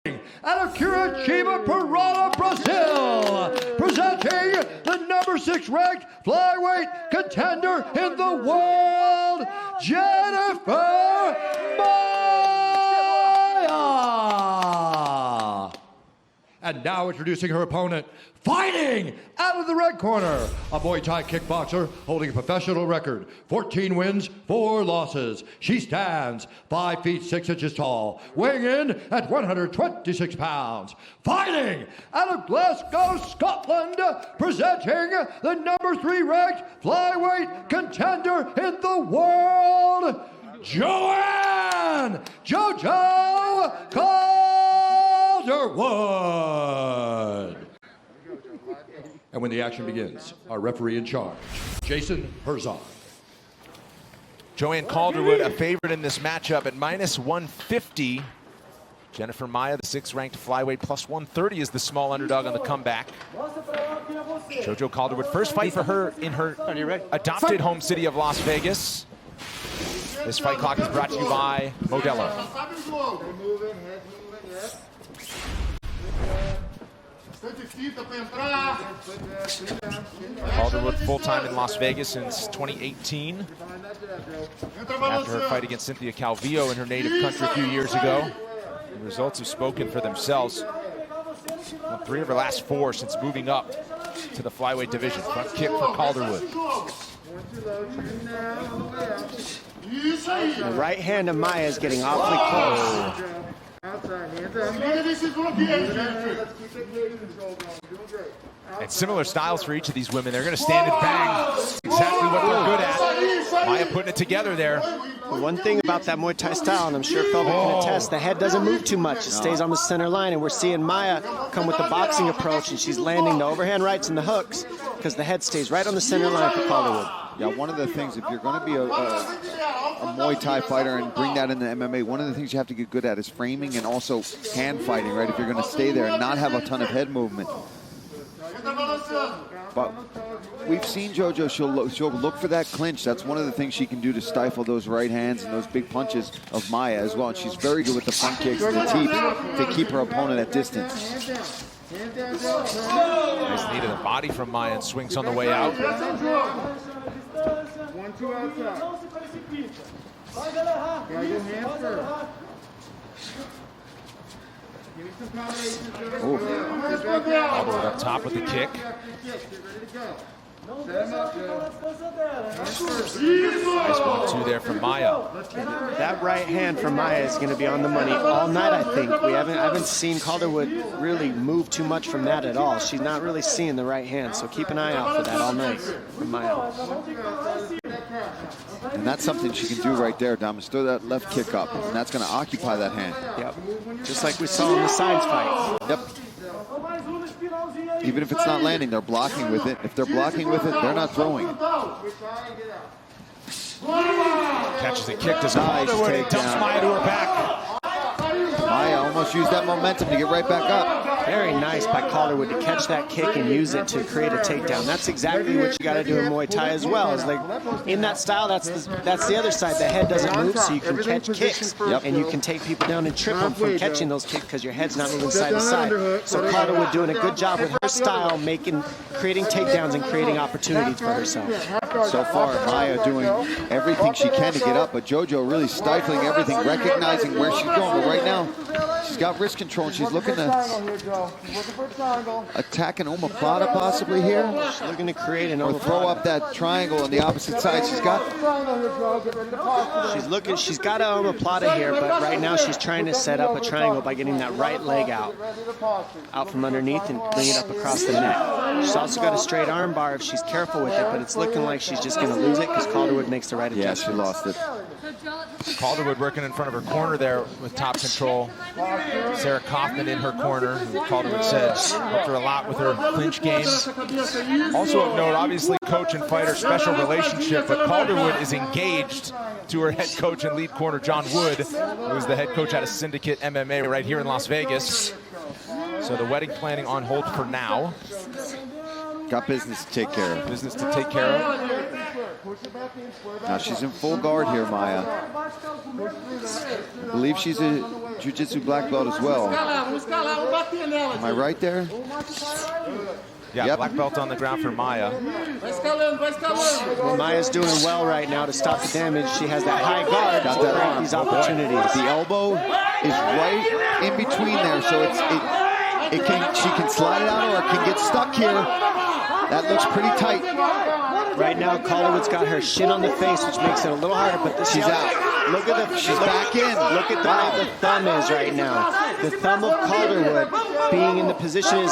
out of Curitiba, Parada, Brazil, presenting the #6 ranked flyweight contender in the world, Jennifer Maia. And now introducing her opponent, fighting out of the red corner, a Muay Thai kickboxer holding a professional record, 14 wins, 4 losses. She stands 5 feet 6 inches tall, weighing in at 126 pounds. Fighting out of Glasgow, Scotland, presenting the #3 ranked flyweight contender in the world, Joanne JoJo Calderwood. And when the action begins, our referee in charge, Jason Herzog. Joanne Calderwood, a favorite in this matchup at -150. Jennifer Maia, the 6th ranked flyweight, +130 is the small underdog on the comeback. JoJo Calderwood, first fight for her in her adopted home city of Las Vegas. This fight clock is brought to you by Modelo. Calderwood full-time in Las Vegas since 2018. After her fight against Cynthia Calvillo in her native country a few years ago. The results have spoken for themselves. Won 3 of her last 4 since moving up to the flyweight division. Front kick for Calderwood. The right hand of Maia is getting awfully close. And similar styles for each of these women. They're going to stand and bang. Exactly what they're good at. Maia putting it together there. One thing about that Muay Thai style, and I'm sure Felder can attest, the head doesn't move too much. It stays on the center line, and we're seeing Maia come with the boxing approach, and she's landing the overhand rights and the hooks because the head stays right on the center line for Calderwood. Yeah, one of the things, if you're going to be a Muay Thai fighter and bring that into MMA, one of the things you have to get good at is framing and also hand fighting, right? If you're going to stay there and not have a ton of head movement. But we've seen JoJo, she'll look for that clinch. That's one of the things she can do to stifle those right hands and those big punches of Maia as well. And she's very good with the front kicks and the teeps to keep her opponent at distance. Nice knee to the body from Maia and swings on the way out. Calderwood up top with the kick. Nice 1-2 there from Maia. That right hand from Maia is going to be on the money all night, I think. I haven't seen Calderwood really move too much from that at all. She's not really seeing the right hand, so keep an eye out for that all night from Maia. And that's something she can do right there, Dom, is throw that left kick up, and that's going to occupy that hand. Yep. Just like we saw in the Signs fight. Yep. Even if it's not landing, they're blocking with it. If they're blocking with it, they're not throwing it. Catches the kick, does Calderwood, and dumps Maia to her back. Maia almost used that momentum to get right back up. Very nice by Calderwood to catch that kick and use it to create a takedown. That's exactly what you got to do in Muay Thai as well. Is like in that style, that's the other side. The head doesn't move, so you can catch kicks, and you can take people down and trip them from catching those kicks because your head's not moving side to side. So Calderwood doing a good job with her style, creating takedowns and creating opportunities for herself. So far, Maia doing everything she can to get up, but JoJo really stifling everything, recognizing where she's going. But right now, she's got wrist control, and she's looking to attack an omoplata possibly here. She's looking to create an or throw up that triangle on the opposite side. She's got an omoplata here, but right now she's trying to set up a triangle by getting that right leg out from underneath and bring it up across the neck. She's also got a straight arm bar if she's careful with it, but it's looking like she's just going to lose it because Calderwood makes the right adjustment. Yeah, she lost it. Calderwood working in front of her corner there with top control. Sarah Kaufman in her corner, who Calderwood said helped her a lot with her clinch game. Also of note, obviously coach and fighter special relationship, but Calderwood is engaged to her head coach and lead corner John Wood, who is the head coach out of Syndicate MMA right here in Las Vegas. So the wedding planning on hold for now. Got business to take care of. Business to take care of. Now she's in full guard here, Maia. I believe she's a jiu-jitsu black belt as well. Am I right there? Yeah, yep. Black belt on the ground for Maia. Well, Maia's doing well right now to stop the damage. She has that high guard to create these opportunities. The elbow is right in between there, so she can slide it out or it can get stuck here. That looks pretty tight. Right now, Calderwood's got her shin on the face, which makes it a little harder, but she's out. Look at she's back in. Look at the way the thumb is right now. The thumb of Calderwood being in the position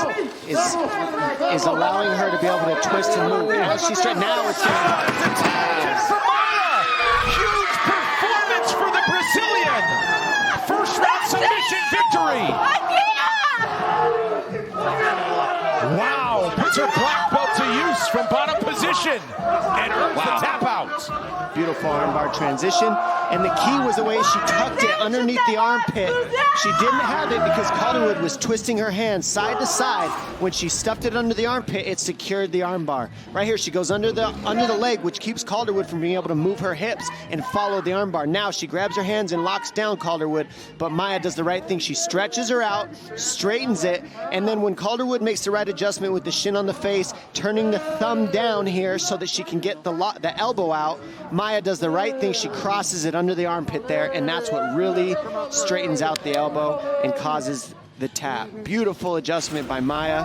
is allowing her to be able to twist and move. As she's now it's for Maia! Huge performance for the Brazilian! First round submission victory! Wow! Puts her black belt to use from bottom position and earns the tap out. Beautiful armbar transition. And the key was the way she tucked it underneath the armpit. She didn't have it because Calderwood was twisting her hand side to side. When she stuffed it under the armpit, it secured the armbar. Right here, she goes under the leg, which keeps Calderwood from being able to move her hips and follow the armbar. Now she grabs her hands and locks down Calderwood, but Maia does the right thing. She stretches her out, straightens it, and then when Calderwood makes the right adjustment with the shin on the face, turning the thumb down here so that she can get the elbow out, Maia does the right thing. She crosses it under the armpit there, and that's what really straightens out the elbow and causes the tap. Beautiful adjustment by Maia,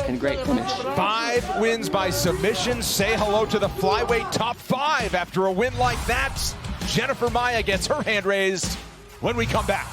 and great finish. 5 wins by submission. Say hello to the flyweight top 5 after a win like that. Jennifer Maia gets her hand raised when we come back.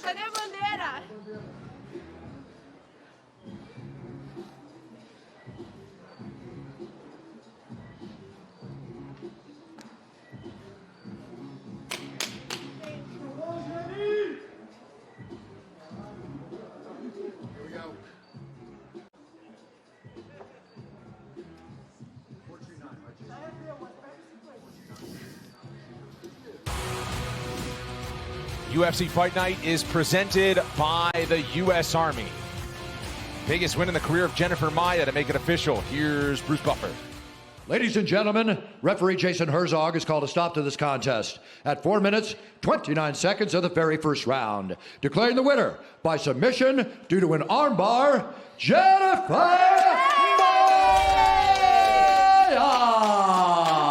Cadê a bandeira? UFC Fight Night is presented by the U.S. Army. Biggest win in the career of Jennifer Maia to make it official. Here's Bruce Buffer. Ladies and gentlemen, referee Jason Herzog has called a stop to this contest at 4 minutes, 29 seconds of the very first round, declaring the winner by submission due to an armbar, Jennifer